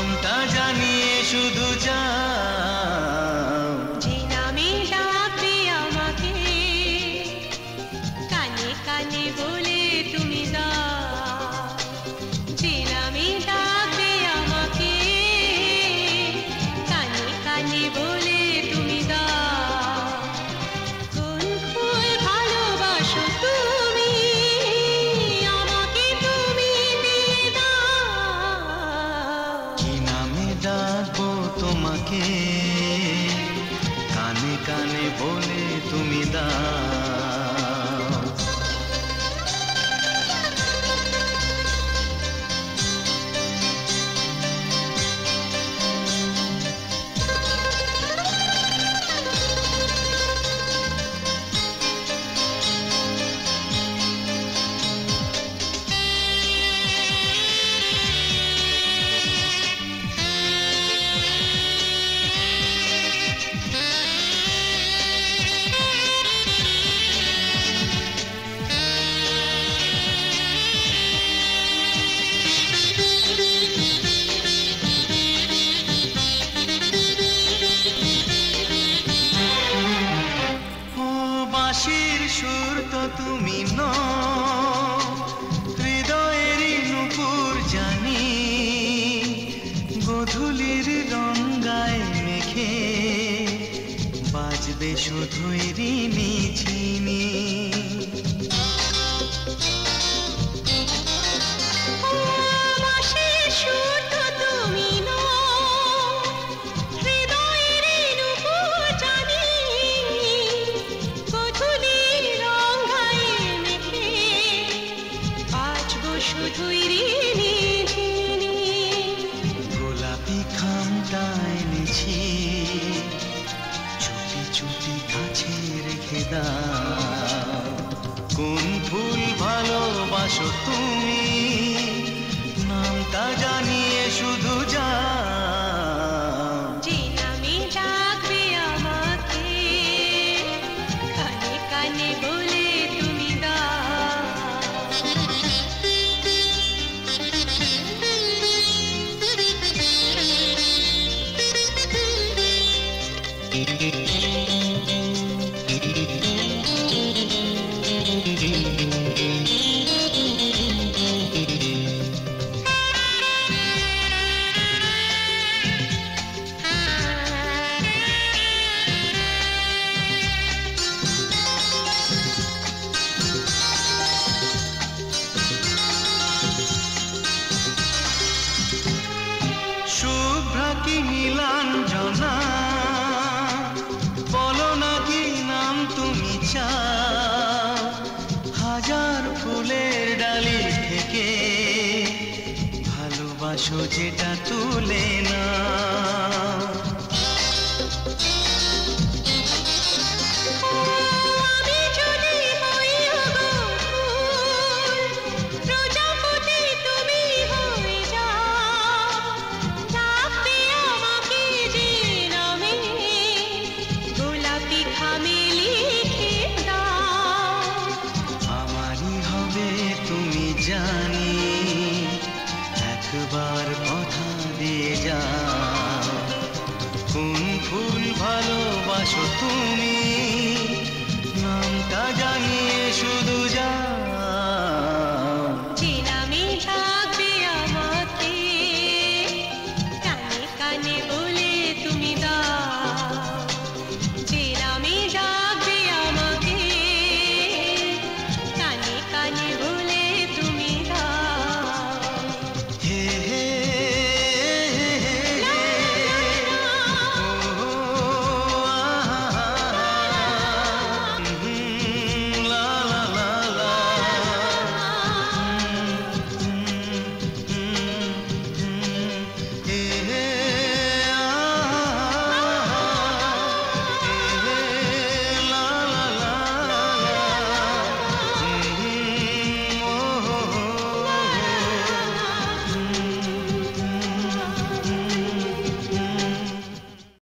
নামটা জানিয়ে শুধু যাও, যে নামে ডাকবে আমাকে, কানে কানে বলে তুমি দাও। যে নামে ডাকবে আমাকে, কানে কানে বলে তুমি দাও। কোন ফুল ভালোবাসো তুমি, আমাকে তুমি দিয়ে দাও। কি নামে ডাকবো তোমাকে, কানে কানে বলে তুমি দাও। বাঁশির সুর তো তুমি নও, হৃদয়েরই নূপুর জানি। গোধূলির রঙায় মেখে বাজবে শুধুই রিমি ঝিমি। বাঁশির সুর তো তুমি নও, হৃদয়েরই নূপুর জানি। গোধূলির রঙায় মেখে বাজবো শুধুই রিমি ঝিমি। গোলাপি খামটা এনেছি, চুপি চুপি কাছে রেখে দাও। কোন ফুল ভালোবাসো তুমি, নামটা জানিয়ে শুধু যাও। যে নামে ডাকবে আমাকে, কানে কানে বলে তুমি দাও। শুভ্রা কি নীলাঞ্জনা, বলো না কি নাম তুমি চাও। হাজার ফুলের ডালি থেকে ভালোবাসো যেটা তুলে না। আমি যদি হই গো ফুল, প্রজাপতি তুমি হয়ে যাও। ডাকবে আমাকে যে নামে, গোলাপি খামে লিখে দাও। আমারই হবে তুমি জানি, একবার কথা দিয়ে যাও। কোন ফুল ভালোবাসো তুমি,